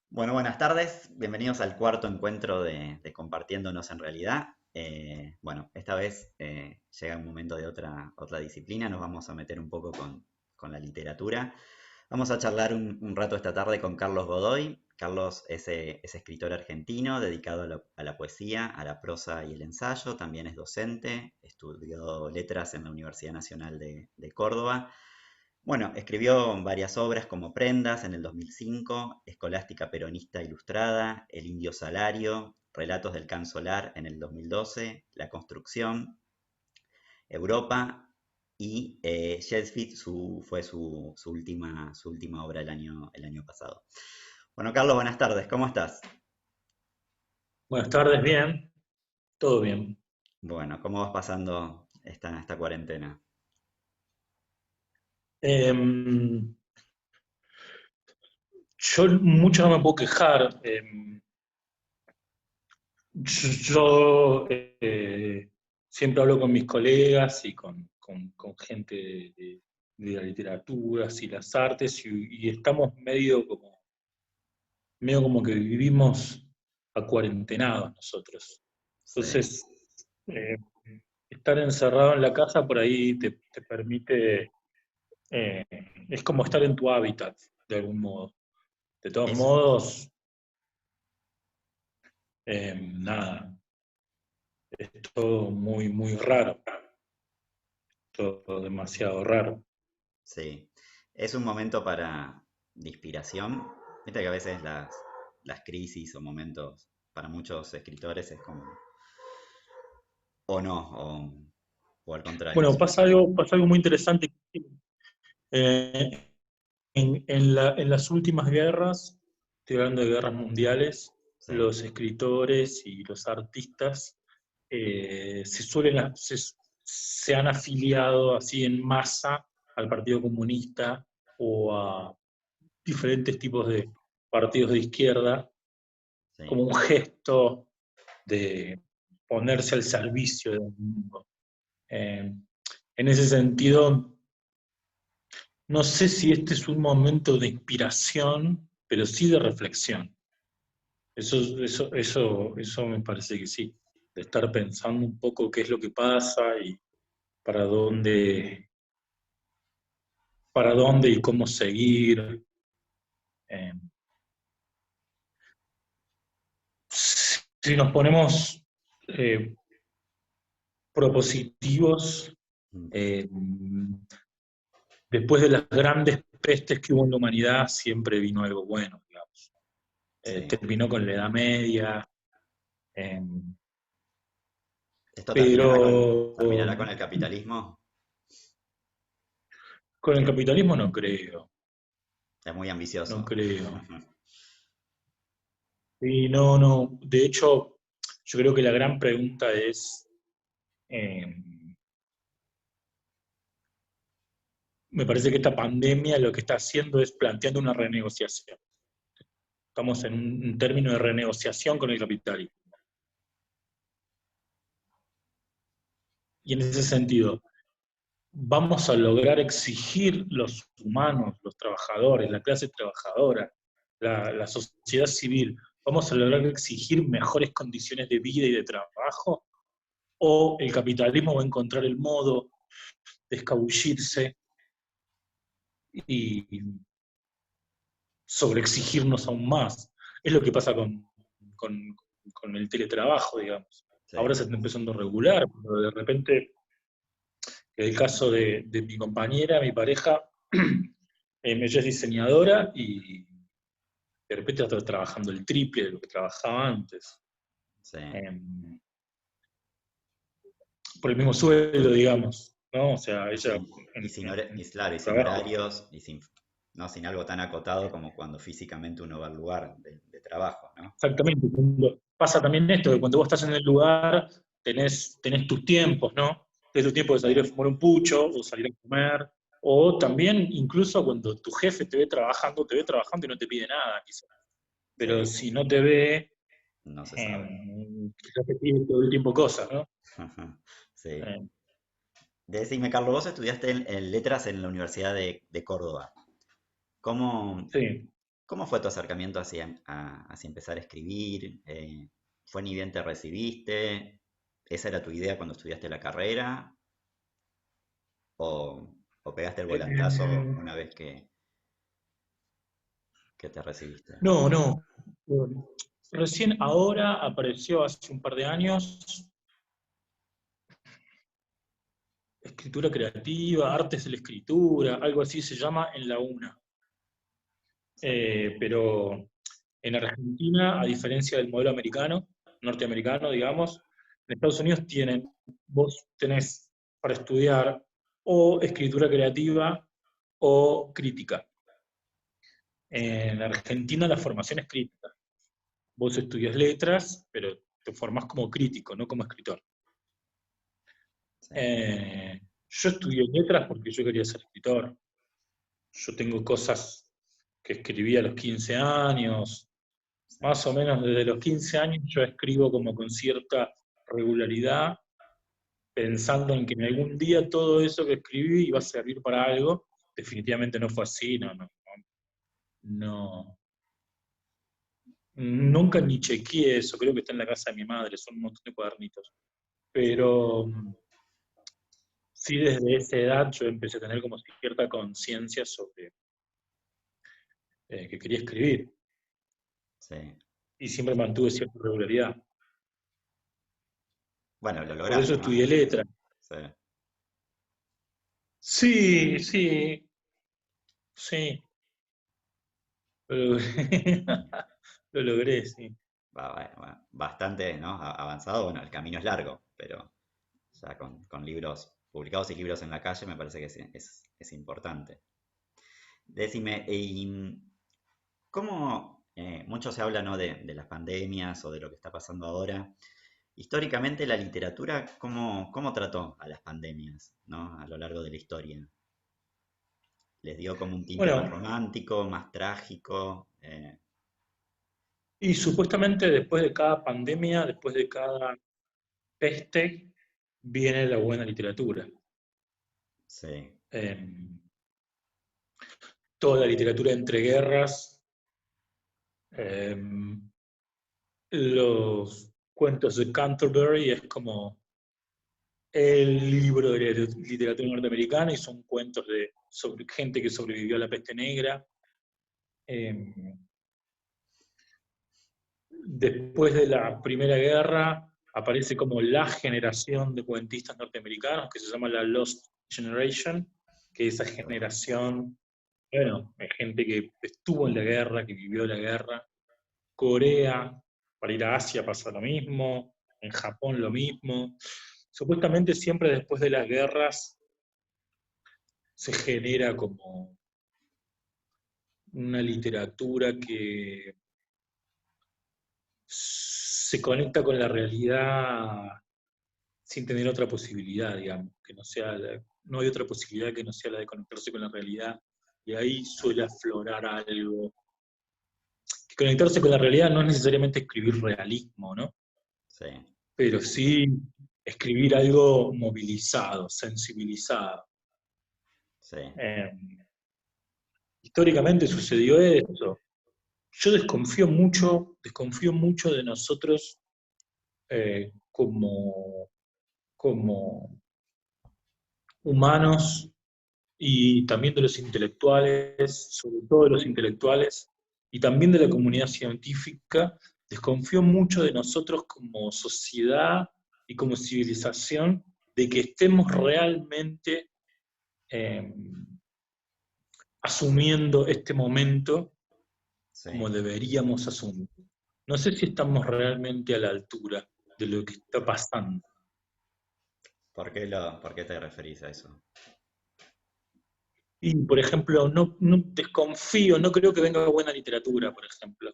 Bueno, buenas tardes. Bienvenidos al cuarto encuentro de Compartiéndonos en Realidad. Bueno, esta vez llega un momento de otra disciplina. Nos vamos a meter un poco con la literatura. Vamos a charlar un rato esta tarde con Carlos Godoy. Carlos es escritor argentino dedicado a la poesía, a la prosa y el ensayo. También es docente. Estudió letras en la Universidad Nacional de Córdoba. Bueno, escribió varias obras como Prendas en el 2005, Escolástica Peronista Ilustrada, El Indio Salario, Relatos del Can Solar en el 2012, La Construcción, Europa y Shakespeare fue su última obra el año pasado. Bueno, Carlos, buenas tardes, ¿cómo estás? Buenas tardes, bien, todo bien. Bueno, ¿cómo vas pasando esta cuarentena? Em, yo mucho no me puedo quejar. Yo siempre hablo con mis colegas y con gente de las literaturas y las artes y estamos medio como que vivimos acuarentenados nosotros. Sí, Entonces, eh, estar encerrado en la casa por ahí te permite, eh, es como estar en tu hábitat, de algún modo. De todos es, modos, nada, es todo muy, muy raro, todo demasiado raro. sí, es un momento de inspiración. Viste que a veces las crisis o momentos para muchos escritores es como, o no, o al contrario. Bueno, pasa algo muy interesante. Eh, en las últimas guerras, estoy hablando de guerras mundiales, Sí, los escritores y los artistas se han afiliado así en masa al Partido Comunista o a diferentes tipos de partidos de izquierda como sí. un gesto de ponerse al servicio del mundo. Eh, en ese sentido, no sé si este es un momento de inspiración, pero sí de reflexión. Eso me parece que sí, de estar pensando un poco qué es lo que pasa y para dónde, para dónde y cómo seguir. Eh, si nos ponemos eh, propositivos, Mm, eh, después de las grandes pestes que hubo en la humanidad, siempre vino algo bueno, digamos. sí. Terminó con la Edad Media, eh, ¿Esto pero terminará con el capitalismo? con el capitalismo no creo, Es muy no ambicioso. creo. Y no, no, de hecho, yo creo que la gran pregunta es, eh, me parece que esta pandemia lo que está haciendo es planteando una renegociación. Estamos en un término de renegociación con el capitalismo. Y en ese sentido, vamos a lograr exigir los humanos, los trabajadores, la clase trabajadora, la sociedad civil, vamos a lograr exigir mejores condiciones de vida y de trabajo, o el capitalismo va a encontrar el modo de escabullirse y sobreexigirnos aún más. Es lo que pasa con, con el teletrabajo, digamos. Ahora Sí, se está empezando a regular, pero de repente, en el caso de mi compañera, mi pareja, ella es diseñadora y de repente está trabajando el triple de lo que trabajaba antes. sí. Eh, por el mismo sueldo, digamos, ¿no? O sea, Y ella sin, y sin, hora- en y claro, y su sin trabajo. horarios, no sin algo tan acotado como cuando físicamente uno va al lugar de trabajo, ¿no? Exactamente. Pasa también esto, que cuando vos estás en el lugar, tenés tus tiempos, ¿no? Tenés tu tiempo de Sí, salir a fumar un pucho, o salir a comer, o también incluso cuando tu jefe te ve trabajando y no te pide nada, quizás. Pero sí, si no te ve, no se sabe. quizás te pide todo el tiempo cosas, ¿no? Sí. Eh, Decime, Carlos, vos estudiaste en letras en la Universidad de Córdoba. ¿Cómo, sí. ¿Cómo fue tu acercamiento hacia empezar a escribir? ¿Fue ni bien te recibiste? ¿Esa era tu idea cuando estudiaste la carrera? ¿O pegaste el volantazo Eh, una vez que te recibiste? no, no. Recién ahora apareció hace un par de años escritura creativa, artes de la escritura, algo así se llama en la UNA. Sí, Pero en Argentina, a diferencia del modelo americano, norteamericano, digamos, en Estados Unidos vos tenés para estudiar o escritura creativa o crítica. sí, En Argentina la formación es crítica. Vos estudias letras, pero te formás como crítico, no como escritor. sí, Yo estudié letras porque yo quería ser escritor. Yo tengo cosas que escribí a los 15 años, sí. más o menos desde los 15 años yo escribo como con cierta regularidad, pensando en que en algún día todo eso que escribí iba a servir para algo. Definitivamente no fue así, no, nunca ni chequeé eso, creo que está en la casa de mi madre, son un montón de cuadernitos. Pero sí, desde esa edad yo empecé a tener como cierta conciencia sobre que quería escribir Sí. y siempre mantuve cierta regularidad. Bueno, lo Por eso lograste, ¿no? estudié letras. Sí, Sí, sí, sí, lo logré, lo logré, sí. bastante, ¿no? Avanzado. Bueno, el camino es largo, pero ya con libros publicados y libros en la calle me parece que es importante. Decime, ¿y cómo mucho se habla, ¿no? de las pandemias o de lo que está pasando ahora? Históricamente la literatura, ¿cómo trató a las pandemias, ¿no? A lo largo de la historia. ¿Les dio como un tinte más Bueno, romántico, más trágico? y supuestamente después de cada pandemia, después de cada peste, viene la buena literatura. Sí, Eh, Toda la literatura entre guerras, eh, los cuentos de Canterbury es como el libro de literatura norteamericana y son cuentos sobre gente que sobrevivió a la peste negra. Eh, Después de la Primera Guerra aparece como la generación de cuentistas norteamericanos que se llama la Lost Generation, que esa claro, generación, bueno, hay gente que estuvo en la guerra, que vivió la guerra. Corea, para ir a Asia pasa lo mismo, en Japón lo mismo. Supuestamente siempre después de las guerras se genera como una literatura que se conecta con la realidad sin tener otra posibilidad, digamos, que no sea no hay otra posibilidad que no sea la de conectarse con la realidad, y ahí claro. suele aflorar algo. Que conectarse con la realidad no es necesariamente escribir realismo, ¿no? Sí, Pero sí escribir algo movilizado, sensibilizado. sí, Eh, Históricamente sucedió eso. Yo desconfío mucho de nosotros como humanos y también de los intelectuales, sobre todo de los intelectuales, y también de la comunidad científica, desconfío mucho de nosotros como sociedad y como civilización, de que estemos realmente eh, asumiendo este momento como sí. deberíamos asumir. No sé si estamos realmente a la altura de lo que está pasando. ¿Por qué te referís a eso? Y, por ejemplo, no desconfío, no creo que venga buena literatura, por ejemplo.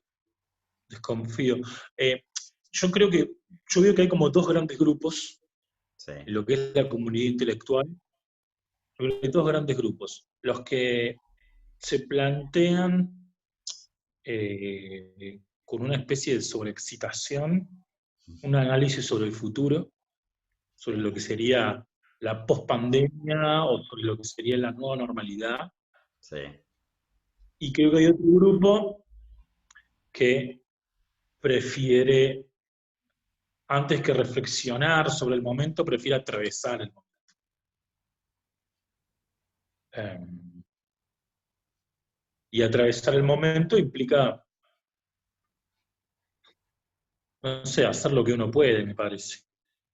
Desconfío. Eh, yo creo que, yo veo que hay como dos grandes grupos Sí, en lo que es la comunidad intelectual. Yo creo que hay dos grandes grupos. Los que se plantean con una especie de sobreexcitación, un análisis sobre el futuro, sobre lo que sería la pospandemia o sobre lo que sería la nueva normalidad. sí, Y creo que hay otro grupo que prefiere, antes que reflexionar sobre el momento, prefiere atravesar el momento. Y atravesar el momento implica, no sé, hacer lo que uno puede, me parece.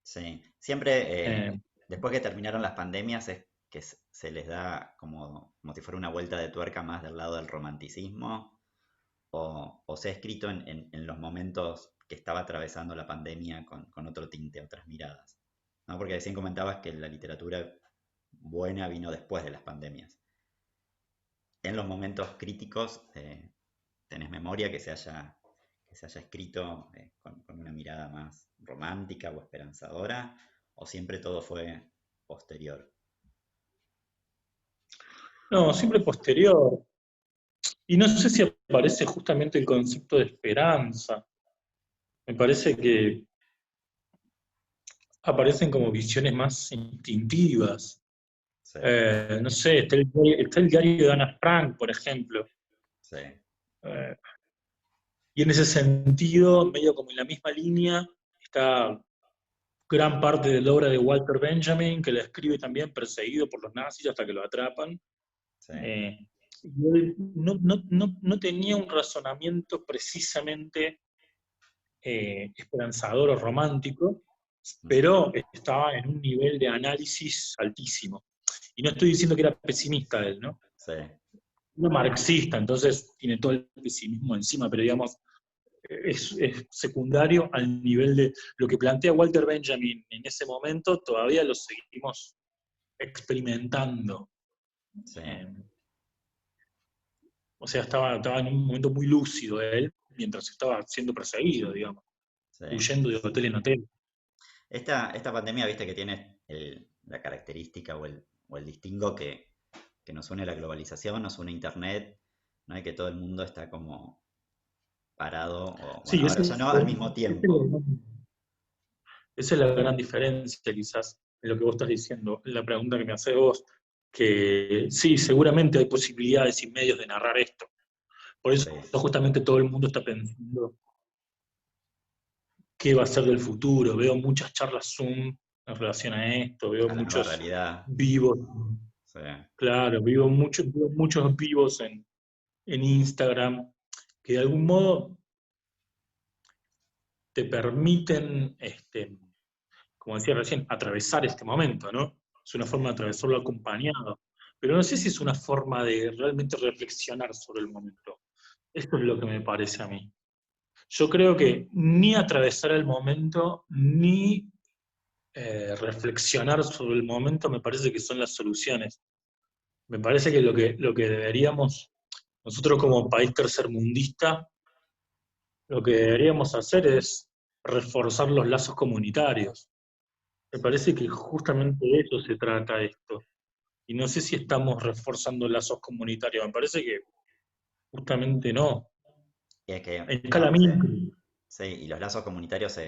Sí, siempre Eh, después que terminaron las pandemias es que se les da como si fuera una vuelta de tuerca más del lado del romanticismo o se ha escrito en los momentos que estaba atravesando la pandemia con otro tinte, otras miradas, ¿no? Porque recién comentabas que la literatura buena vino después de las pandemias. En los momentos críticos, ¿tenés memoria que se haya escrito con una mirada más romántica o esperanzadora? ¿O siempre todo fue posterior? no, siempre posterior. Y no sé si aparece justamente el concepto de esperanza. Me parece que aparecen como visiones más instintivas. Sí, No sé, está el diario de Ana Frank, por ejemplo. sí, Eh, y en ese sentido, medio como en la misma línea, está gran parte de la obra de Walter Benjamin, que la escribe también perseguido por los nazis hasta que lo atrapan. sí. Eh, y él no tenía un razonamiento precisamente esperanzador o romántico, Mm, pero estaba en un nivel de análisis altísimo. Y no estoy diciendo que era pesimista él, ¿no? sí, No marxista, entonces tiene todo el pesimismo encima, pero digamos, es secundario al nivel de lo que plantea Walter Benjamin en ese momento, todavía lo seguimos experimentando. sí, Eh, o sea, estaba en un momento muy lúcido él, mientras estaba siendo perseguido, digamos, sí. huyendo de hotel en hotel. Esta pandemia, viste que tiene la característica o el distingo que nos une la globalización, nos une Internet, ¿no? Y que todo el mundo está como parado, o bueno, Sí, ahora ya no, al mismo tiempo. esa es la gran diferencia quizás en lo que vos estás diciendo, en la pregunta que me haces vos, que sí, seguramente hay posibilidades y medios de narrar esto. Por eso Sí, justamente todo el mundo está pensando qué va a ser del futuro. Veo muchas charlas Zoom en relación a esto, veo a la nueva muchos realidad. vivos, Sí, claro, veo muchos vivos en Instagram que de algún modo te permiten, como decía recién, atravesar este momento, ¿no? Es una sí, forma de atravesarlo acompañado. Pero no sé si es una forma de realmente reflexionar sobre el momento. Esto es lo que me parece a mí. Yo creo que ni atravesar el momento, ni reflexionar sobre el momento me parece que son las soluciones. Me parece que lo que deberíamos, nosotros como país tercermundista, lo que deberíamos hacer es reforzar los lazos comunitarios. Me sí. parece que justamente de eso se trata esto. Y no sé si estamos reforzando lazos comunitarios, me parece que justamente no. Y es que, En escala no, sí, micro. sí, y los lazos comunitarios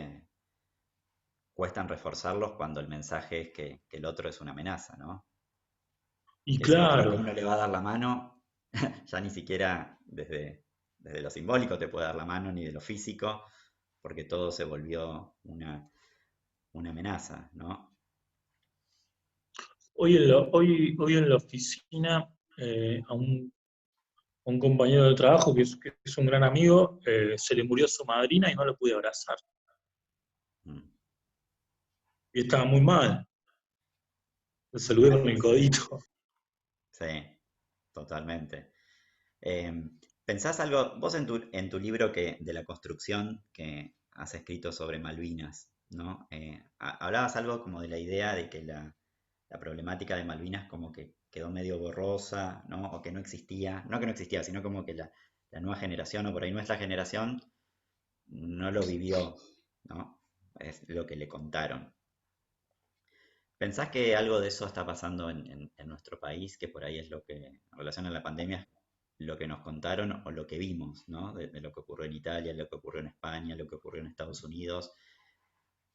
cuestan reforzarlos cuando el mensaje es que el otro es una amenaza, ¿no? Y Que si el otro al que claro, uno le va a dar la mano, ya ni siquiera desde lo simbólico te puede dar la mano, ni de lo físico, porque todo se volvió una amenaza, ¿no? hoy en la oficina, a un compañero de trabajo que es un gran amigo, se le murió su madrina y no lo pude abrazar. Mm, Y estaba muy mal. Le saludé con el sí, codito. sí, totalmente. ¿Pensás algo, vos en tu libro de la construcción que has escrito sobre Malvinas, ¿no? Hablabas algo como de la idea de que la problemática de Malvinas como que quedó medio borrosa, ¿no? O que no existía, no que no existía, sino como que la nueva generación, o por ahí nuestra generación, no lo vivió, ¿no? Es lo que le contaron. ¿Pensás que algo de eso está pasando en nuestro país, que por ahí es lo que, en relación a la pandemia, lo que nos contaron o lo que vimos, ¿no? De lo que ocurrió en Italia, lo que ocurrió en España, lo que ocurrió en Estados Unidos?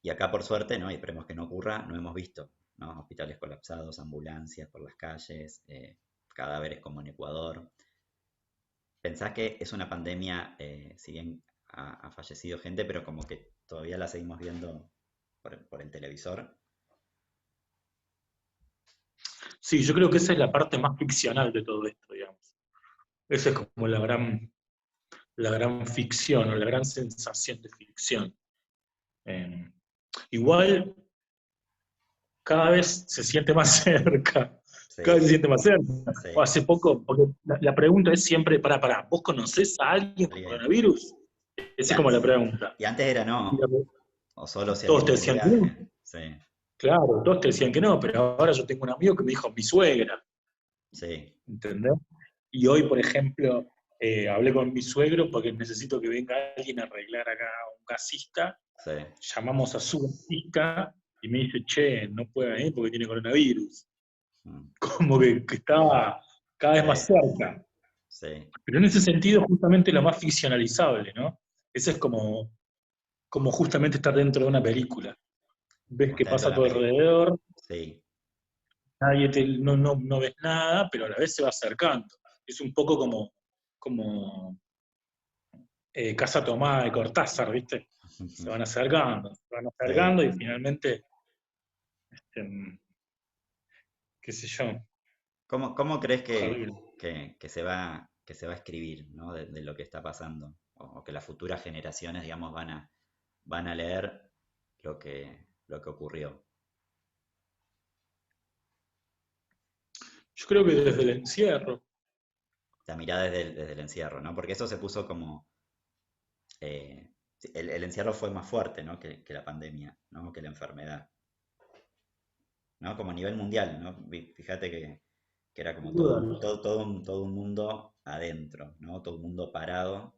Y acá, por suerte, ¿no? Y esperemos que no ocurra, no hemos visto, ¿no? Hospitales colapsados, ambulancias por las calles, cadáveres como en Ecuador. ¿Pensás que es una pandemia, si bien ha fallecido gente, pero como que todavía la seguimos viendo por el televisor? Sí, yo creo que esa es la parte más ficcional de todo esto, digamos. Esa es como la gran ficción o la gran sensación de ficción. Eh, igual cada vez se siente más cerca, cada vez se Sí, siente más cerca. O sí. hace poco, porque la pregunta es siempre, para, ¿vos conocés a alguien con Alguien. coronavirus? Y, Esa es como la pregunta. y antes era Y no, o solo si todos alguien te viene de decían que no. viaje. Sí, Claro, todos te decían que no, pero ahora yo tengo un amigo que me dijo mi suegra, sí, ¿entendés? Y hoy, por ejemplo, hablé con mi suegro porque necesito que venga alguien a arreglar acá a un gasista. sí. Llamamos a su gasista y me dice, che, no puede venir porque tiene coronavirus. Mm, Como que estaba cada sí, vez más cerca. sí. Pero en ese sentido, justamente lo más ficcionalizable, ¿no? Ese es como, como justamente estar dentro de una película. Ves Como que está dentro pasa de a una tu película. alrededor, Sí, no ves nada, pero a la vez se va acercando. Es un poco como, como Casa Tomada de Cortázar, ¿viste? Se van sí. acercando y finalmente, em, qué sé yo, ¿Cómo crees ojalá que... que se va a escribir, ¿no? De lo que está pasando? O que las futuras generaciones, digamos, van a leer lo que ocurrió. Yo creo que desde el encierro, La mirada desde el encierro, ¿no? Porque eso se puso como... sí, el encierro fue más fuerte, ¿no? Que la pandemia, ¿no? Que la enfermedad, ¿no? Como a nivel mundial, ¿no? Fíjate que era como sin duda, todo un mundo adentro, ¿no? Todo un mundo parado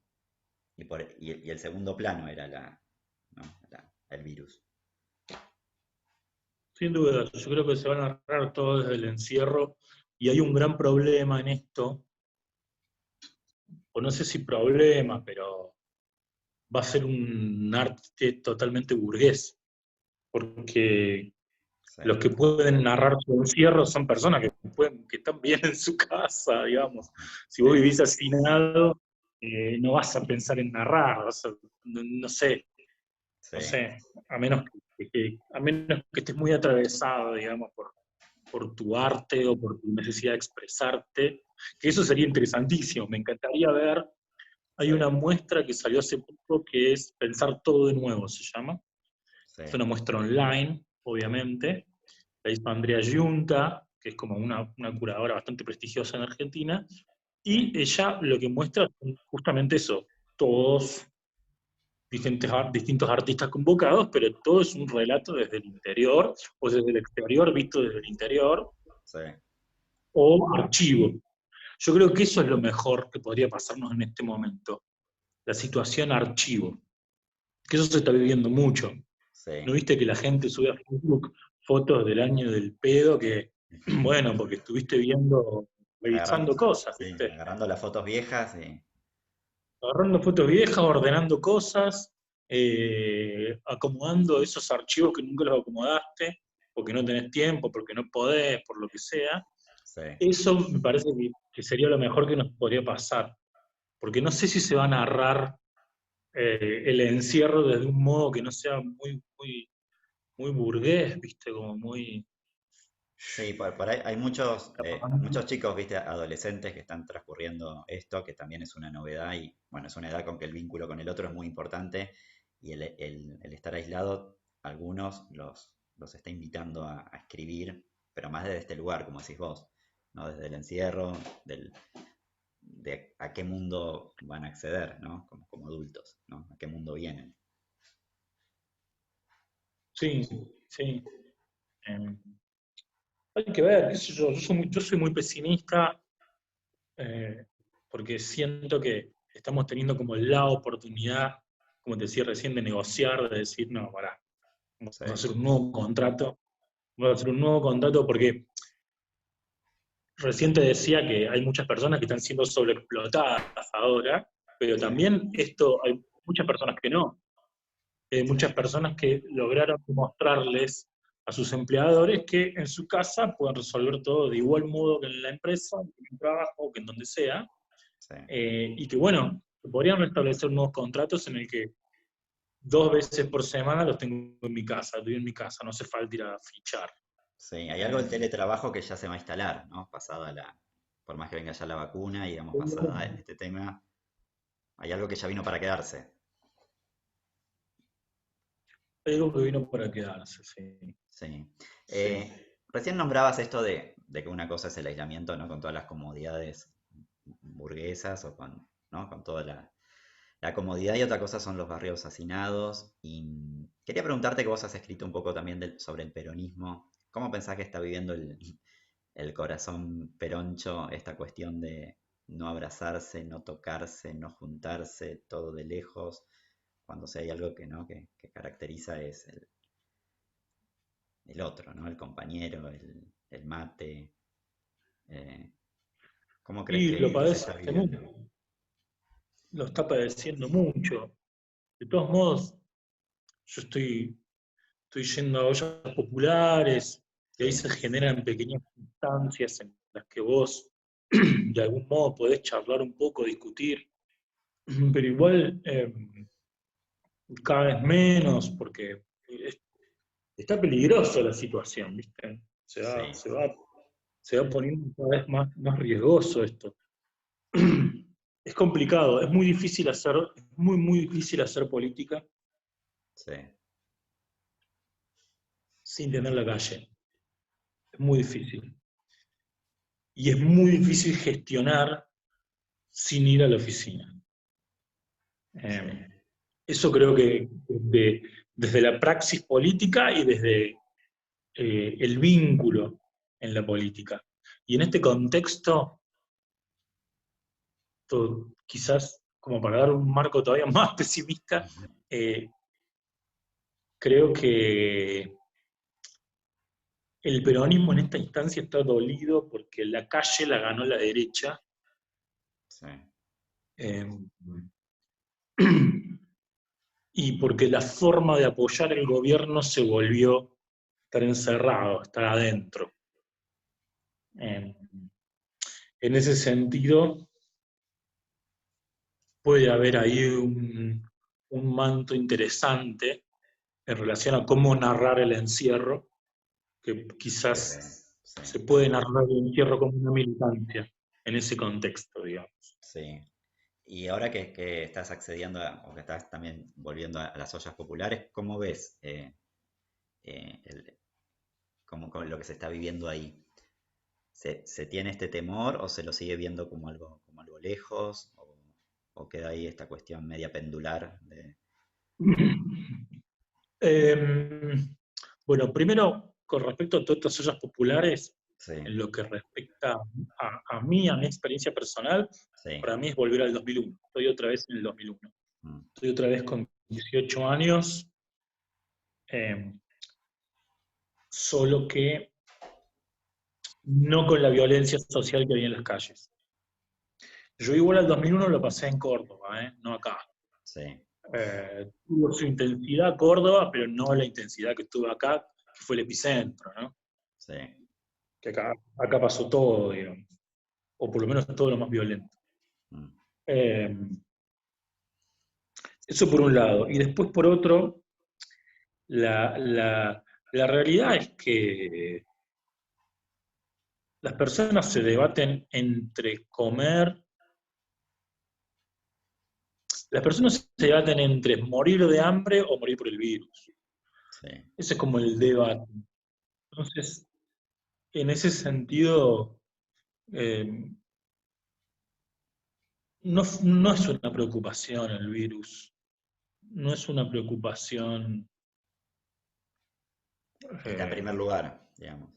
y el segundo plano era ¿no? El virus. sin duda, yo creo que se van a narrar todo desde el encierro y hay un gran problema en esto, o no sé si problema, pero va a ser un arte totalmente burgués, porque Sí, los que pueden narrar su encierro son personas que están bien en su casa, digamos. Si vos sí, vivís hacinado, no vas a pensar en narrar, no sé, sí, no sé, a menos que estés muy atravesado, digamos, por tu arte o por tu necesidad de expresarte, que eso sería interesantísimo. Me encantaría ver, hay sí, una muestra que salió hace poco que es Pensar todo de nuevo, se llama. sí, Es una muestra online, obviamente. La hizo Andrea Giunta, que es como una curadora bastante prestigiosa en Argentina, sí, y ella lo que muestra es justamente eso, todos distintos artistas convocados, pero todo es un relato desde el interior, o desde el exterior, visto desde el interior, sí, o archivo. Yo creo que eso es lo mejor que podría pasarnos en este momento, la situación archivo, que eso se está viviendo mucho. ¿No sí. viste que la gente sube a Facebook fotos del año del pedo que, bueno, porque estuviste viendo, Agarrando, revisando cosas, sí, ¿viste? agarrando las fotos viejas y Agarrando fotos viejas, ordenando cosas, acomodando esos archivos que nunca los acomodaste, porque no tenés tiempo, porque no podés, por lo que sea. sí. Eso me parece que sería lo mejor que nos podría pasar, porque no sé si se va a narrar el encierro desde un modo que no sea muy burgués, ¿viste? Como muy... Sí, por ahí hay muchos chicos, viste, adolescentes que están transcurriendo esto, que también es una novedad y bueno, es una edad con que el vínculo con el otro es muy importante y el estar aislado, algunos los está invitando a escribir, pero más desde este lugar, como decís vos, ¿no? Desde el encierro, de a qué mundo van a acceder, ¿no? Como adultos, ¿no? A qué mundo vienen. Sí, sí. Eh, hay que ver, qué sé yo, yo soy muy pesimista eh, porque siento que estamos teniendo como la oportunidad, como te decía recién, de negociar, de decir, no, pará, vamos Sí, a hacer un nuevo contrato, vamos a hacer un nuevo contrato porque recién te decía que hay muchas personas que están siendo sobreexplotadas ahora, pero sí, también esto hay muchas personas que no. sí, Muchas personas que lograron demostrarles a sus empleadores que en su casa pueden resolver todo de igual modo que en la empresa, que en el trabajo, que en donde sea, sí, Y que bueno, se podrían restablecer nuevos contratos en el que 2 veces por semana los tengo en mi casa, estoy en mi casa, no hace falta ir a fichar. sí. Hay algo del Eh, teletrabajo que ya se va a instalar, ¿no? Por más que venga ya la vacuna y digamos, pasada este tema, hay algo que ya vino para quedarse. Hay algo que vino para quedarse, sí. Sí. Sí. Recién nombrabas esto de que una cosa es el aislamiento, ¿no? Con todas las comodidades burguesas o ¿no? Con toda la comodidad y otra cosa son los barrios hacinados. Y quería preguntarte que vos has escrito un poco también sobre el peronismo. ¿Cómo pensás que está viviendo el corazón peroncho esta cuestión de no abrazarse, no tocarse, no juntarse, todo de lejos? Cuando si hay algo que, ¿no? que caracteriza es el otro, ¿no? El compañero, el mate. eh, ¿Cómo crees Y lo que se padece está viviendo? mucho, lo está padeciendo mucho. De todos modos, yo estoy yendo a ollas populares, y ahí Sí, se generan pequeñas instancias en las que vos de algún modo podés charlar un poco, discutir, pero igual cada vez menos, porque está peligrosa la situación, ¿viste? Se va, sí, se va, se va poniendo cada vez más riesgoso esto. Es complicado, es muy difícil hacer política sí, sin tener la calle. Es muy difícil. Y es muy difícil gestionar sin ir a la oficina. sí, Eh, Eso creo que desde la praxis política y desde el vínculo en la política. Y en este contexto, quizás como para dar un marco todavía más pesimista, eh, creo que el peronismo en esta instancia está dolido porque la calle la ganó la derecha. sí, eh, y porque la forma de apoyar el gobierno se volvió estar encerrado, estar adentro. Eh, en ese sentido, puede haber ahí un manto interesante en relación a cómo narrar el encierro, que quizás sí, se puede narrar el encierro como una militancia en ese contexto, digamos. sí. Y ahora que estás accediendo o que estás también volviendo a las ollas populares, ¿cómo ves eh, el- con lo que se está viviendo ahí? ¿Se tiene este temor o se lo sigue viendo como algo lejos? ¿O queda ahí esta cuestión media pendular de... Eh, bueno, primero, con respecto a todas estas ollas populares, Sí, en lo que respecta a mí, a mi experiencia personal, sí, para mí es volver al 2001. Estoy otra vez en el 2001. mm, Estoy otra vez con 18 años, eh, solo que no con la violencia social que había en las calles. Yo igual al 2001 lo pasé en Córdoba, no acá. sí, Tuvo su intensidad Córdoba, pero no la intensidad que tuvo acá, que fue el epicentro, ¿no? sí, Que acá pasó todo, digamos, o por lo menos todo lo más violento. mm, Eh, Eso por un lado. Y después por otro, la realidad es que las personas se debaten entre comer, las personas se debaten entre morir de hambre o morir por el virus. sí. Ese es como el debate. Entonces, en ese sentido, eh, no es una preocupación el virus, no es una preocupación. Está en eh, primer lugar, digamos.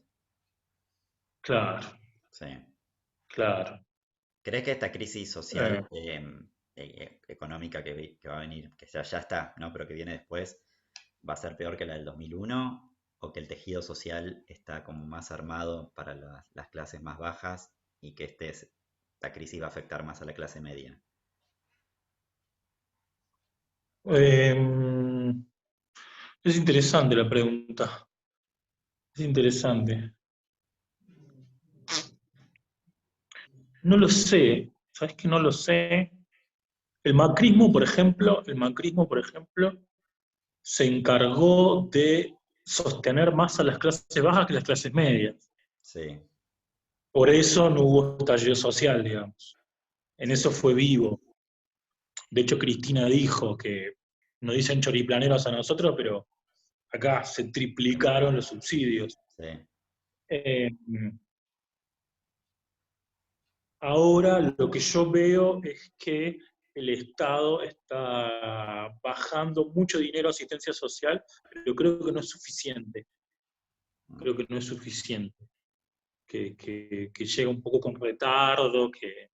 claro, Sí. claro. ¿Crees que esta crisis Eh, social, económica que va a venir, que ya está, ¿no? Pero que viene después, va a ser peor que la del 2001? ¿O que el tejido social está como más armado para las clases más bajas y que esta crisis va a afectar más a la clase media? eh, es interesante la pregunta, es interesante. No lo sé. ¿Sabes que no lo sé? El macrismo, por ejemplo, se encargó de sostener más a las clases bajas que las clases medias. Sí, Por eso no hubo estallido social, digamos. En sí, eso fue vivo. De hecho, Cristina dijo que nos dicen choriplaneros a nosotros, pero acá se triplicaron los subsidios. sí. Eh, Ahora lo que yo veo es que el Estado está bajando mucho dinero a asistencia social, pero creo que no es suficiente. Mm. Creo que no es suficiente. Que llega un poco con retardo, que...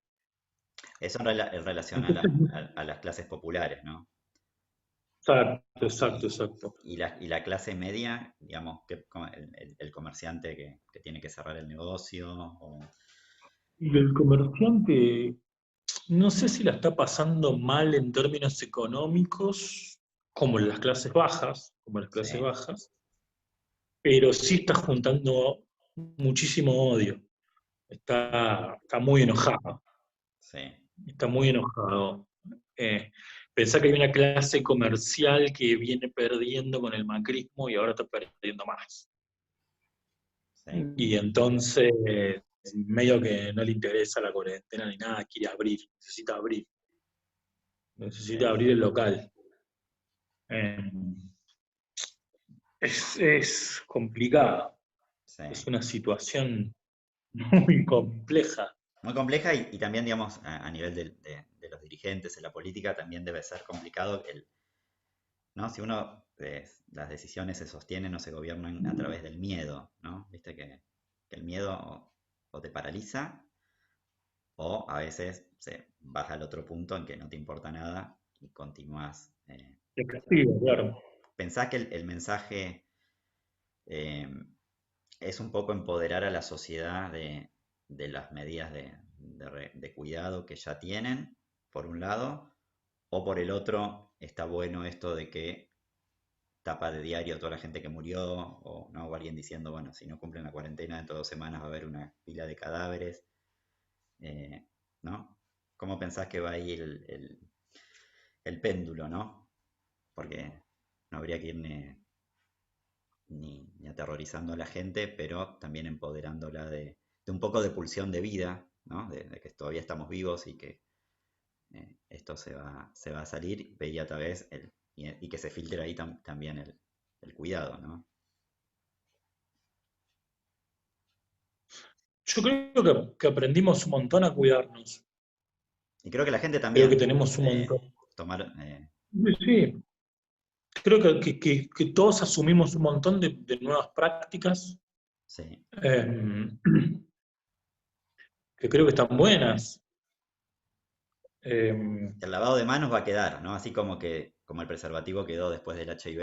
Eso en relación a, Entonces, a las clases populares, ¿no? exacto, exacto, Y, exacto. y la clase media, digamos, que, el comerciante que tiene que cerrar el negocio, o... Y el comerciante, no sé si la está pasando mal en términos económicos, como las clases Sí, bajas, pero sí está juntando muchísimo odio. Está muy enojado, sí, está muy enojado. Eh, Pensá que hay una clase comercial que viene perdiendo con el macrismo y ahora está perdiendo más. sí, Y entonces, medio que no le interesa la cuarentena ni nada, quiere abrir, necesita sí, abrir el local. Eh, es complicado, sí. es una situación muy compleja. Muy compleja y también, digamos, a nivel de los dirigentes en la política también debe ser complicado ¿no? Si uno, las decisiones se sostienen o se gobiernan a través del miedo, ¿no? Viste que el miedo o te paraliza o a veces se baja al otro punto en que no te importa nada y continúas. Es O sea, castigo, claro. pensá que el mensaje eh, es un poco empoderar a la sociedad de las medidas de cuidado que ya tienen, por un lado, o por el otro, está bueno esto de que tapa de diario toda la gente que murió, o, ¿no? O alguien diciendo, bueno, si no cumplen la cuarentena, dentro de 2 semanas va a haber una pila de cadáveres, eh, ¿no? ¿Cómo pensás que va ahí el péndulo, ¿no? Porque no habría que ir ni aterrorizando a la gente, pero también empoderándola de un poco de pulsión de vida, ¿no? De que todavía estamos vivos y que esto se va a salir, veía a través y que se filtre ahí también el cuidado, ¿no? Yo creo que aprendimos un montón a cuidarnos. Y creo que la gente Creo que también, tenemos un montón. tomar, Sí, sí. Creo que todos asumimos un montón de nuevas prácticas sí. eh, que creo que están buenas. Eh, El lavado de manos va a quedar, ¿no? Así como como el preservativo quedó después del HIV,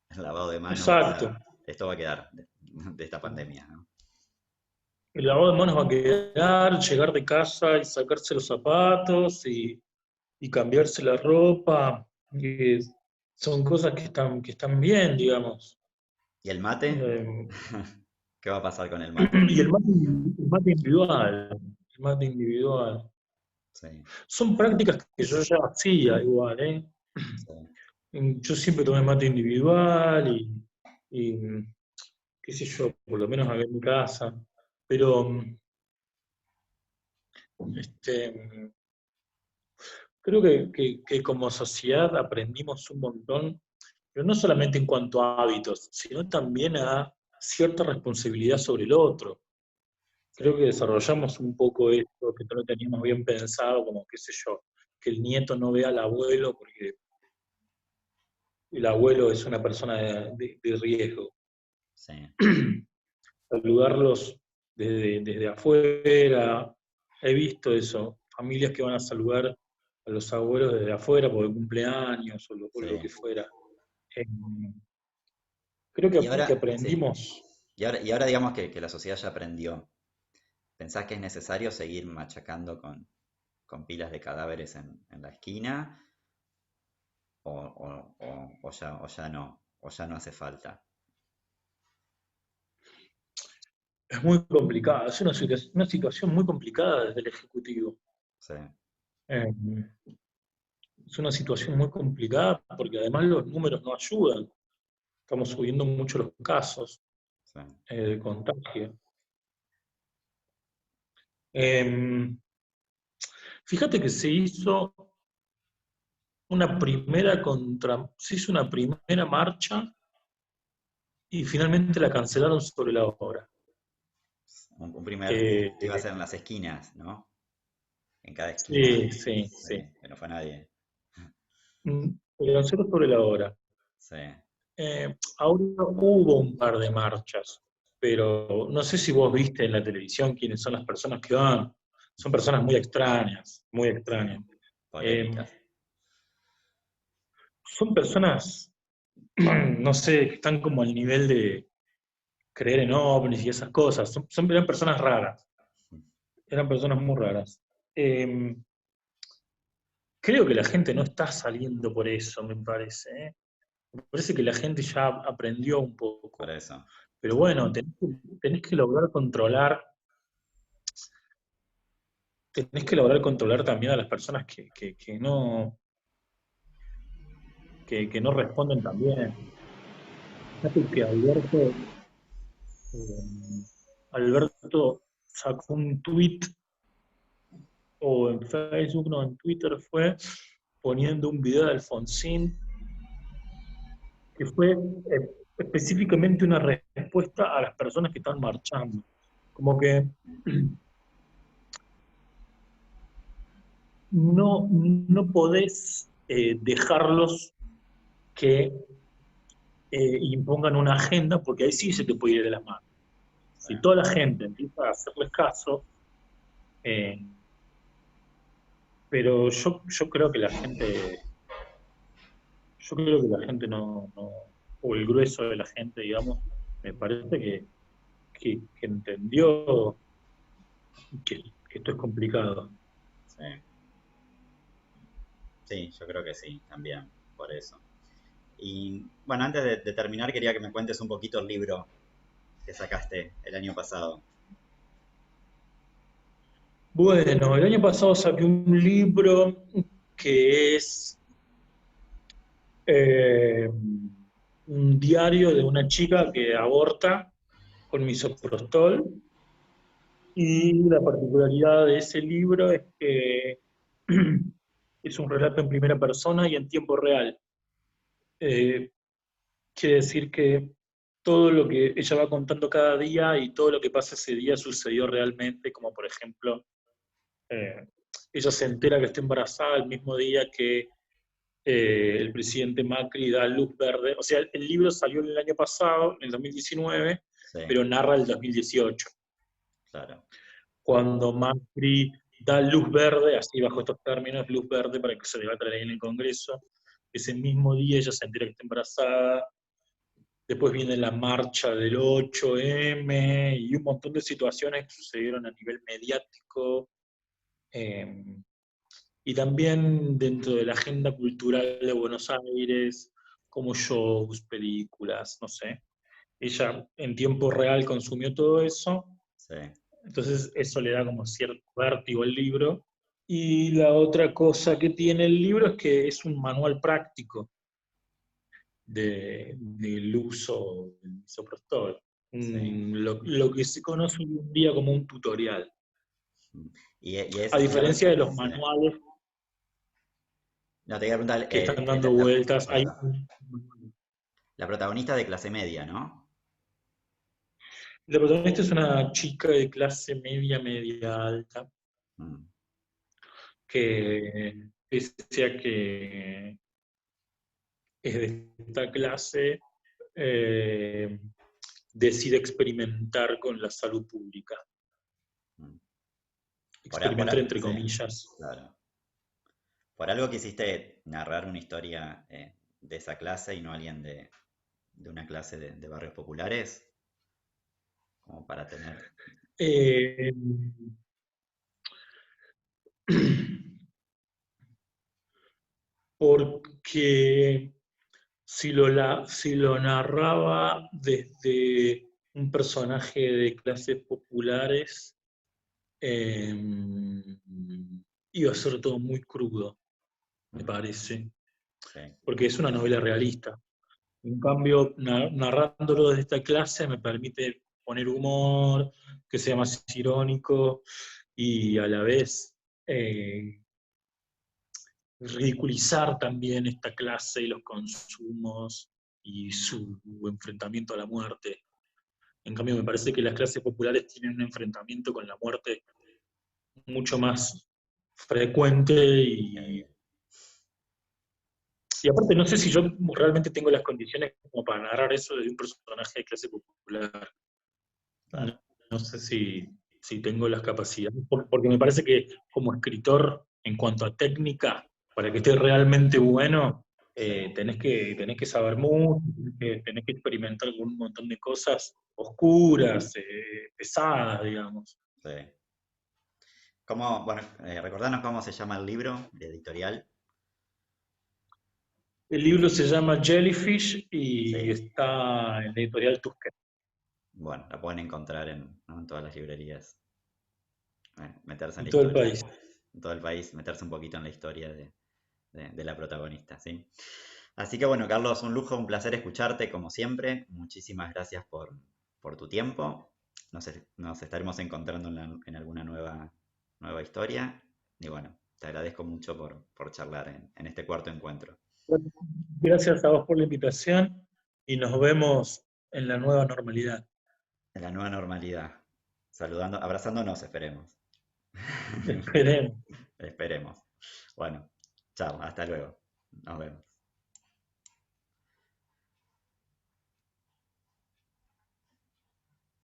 el lavado de manos va a exacto. quedar. Esto va a quedar de esta pandemia, ¿no? El lavado de manos va a quedar, llegar de casa y sacarse los zapatos y cambiarse la ropa. Son cosas que están bien, digamos. ¿Y el mate? Eh, ¿Qué va a pasar con el mate? y el mate individual, el mate individual. Sí, Son prácticas que yo ya hacía igual, ¿eh? sí. Yo siempre tomé mate individual y, qué sé yo, por lo menos acá en mi casa. Pero este, creo que como sociedad aprendimos un montón, pero no solamente en cuanto a hábitos, sino también a cierta responsabilidad sobre el otro. Sí, Creo que desarrollamos un poco esto que no lo teníamos bien pensado, como qué sé yo, que el nieto no vea al abuelo porque el abuelo es una persona de riesgo. sí. Saludarlos desde afuera. He visto eso, familias que van a saludar a los abuelos desde afuera por el cumpleaños o Sí. lo que fuera. Eh, Creo Y que ahora, sí. aprendimos. Y ahora digamos que la sociedad ya aprendió. ¿Pensás que es necesario seguir machacando con pilas de cadáveres en la esquina? O ya no, o ya no hace falta. Es muy complicado, es una situación muy complicada desde el Ejecutivo. Sí, Eh, es una situación muy complicada porque además los números no ayudan. Estamos subiendo mucho los casos sí. de contagio. Eh, Fíjate que se hizo una primera marcha y finalmente la cancelaron sobre la hora. Un primer, que iba a Eh, ser en las esquinas, ¿no? En cada esquina. sí, sí, Sí, sí. que no fue nadie. Se canceló sobre la hora. Sí, Ahora hubo un par de marchas, pero no sé si vos viste en la televisión quiénes son las personas que van. Son personas muy extrañas, muy sí. extrañas. Eh, Polémicas. Son personas, no sé, que están como al nivel de creer en ovnis y esas cosas. Eran personas raras, eran personas muy raras. Eh, Creo que la gente no está saliendo por eso, me parece. ¿Eh? Me parece que la gente ya aprendió un Por poco. eso. Pero bueno, tenés que lograr controlar, también a las personas que no responden también. Fíjate que eh, Alberto sacó un tweet, o en Facebook, no, en Twitter fue, poniendo un video de Alfonsín, que fue específicamente una respuesta a las personas que están marchando. Como que no podés dejarlos que impongan una agenda, porque ahí sí se te puede ir de las manos. Sí, Si toda la gente empieza a hacerles caso, eh, pero yo creo que la gente o el grueso de la gente, digamos, me parece que entendió que esto es complicado. sí. Sí, yo creo que sí, también, por eso. Y bueno, antes de terminar, quería que me cuentes un poquito el libro que sacaste el año pasado. Bueno, el año pasado saqué un libro que es eh, un diario de una chica que aborta con misoprostol, y la particularidad de ese libro es que es un relato en primera persona y en tiempo real. Eh, Quiere decir que todo lo que ella va contando cada día y todo lo que pasa ese día sucedió realmente, como por ejemplo, eh, ella se entera que está embarazada el mismo día que el presidente Macri da luz verde. O sea, el libro salió el año pasado, en el 2019, Sí, pero narra el 2018. claro. Cuando Macri da luz verde, así bajo estos términos, luz verde para que se debata la ley en el Congreso, ese mismo día ella se entera que está embarazada. Después viene la marcha del 8M y un montón de situaciones que sucedieron a nivel mediático, eh, y también dentro de la agenda cultural de Buenos Aires, como shows, películas, no sé. Ella en tiempo real consumió todo eso, Sí, entonces eso le da como cierto vértigo al libro. Y la otra cosa que tiene el libro es que es un manual práctico del uso del misoprostol. sí. Lo que se conoce hoy en día como un tutorial. Y A es la... diferencia de los Sí. manuales No, te quería preguntar, que están dando vueltas, hay la protagonista de clase media, ¿no? la protagonista es una chica de clase media, media alta, Mm, que pese a que es de esta clase, eh, decide experimentar con la salud pública. mm. Experimentar entre Sí, comillas. claro. Por algo quisiste narrar una historia de esa clase y no alguien de una clase de barrios populares, como para tener... Eh, Porque si lo narraba desde un personaje de clases populares, eh, iba a ser todo muy crudo, me Mm, parece, sí, porque es una novela realista. En cambio, narrándolo desde esta clase me permite poner humor, que sea más irónico y a la vez ridiculizar también esta clase y los consumos y su enfrentamiento a la muerte. En cambio, me parece que las clases populares tienen un enfrentamiento con la muerte mucho más frecuente sí, y aparte no sé si yo realmente tengo las condiciones como para narrar eso de un personaje de clase popular. No, claro. no sé si tengo las capacidades, porque me parece que como escritor, en cuanto a técnica, para que esté realmente bueno, Sí, tenés que saber mucho, tenés que experimentar con un montón de cosas oscuras, pesadas, digamos. sí. Bueno, recordanos cómo se llama el libro, de editorial. El libro se llama Jellyfish y Sí, está en la editorial Tusquets, bueno, la pueden encontrar ¿no? En todas las librerías. Meterse en en la todo el historia, país. en todo el país, meterse un poquito en la historia de la protagonista, ¿sí? Así que bueno, Carlos, un lujo, un placer escucharte como siempre. Muchísimas gracias por tu tiempo. Nos estaremos encontrando en alguna nueva historia. Y bueno, te agradezco mucho por charlar en este cuarto encuentro. Gracias a vos por la invitación y nos vemos en la nueva normalidad. En la nueva normalidad. Saludando, abrazándonos, esperemos. Esperemos. Esperemos. Bueno, chao, hasta luego. Nos vemos.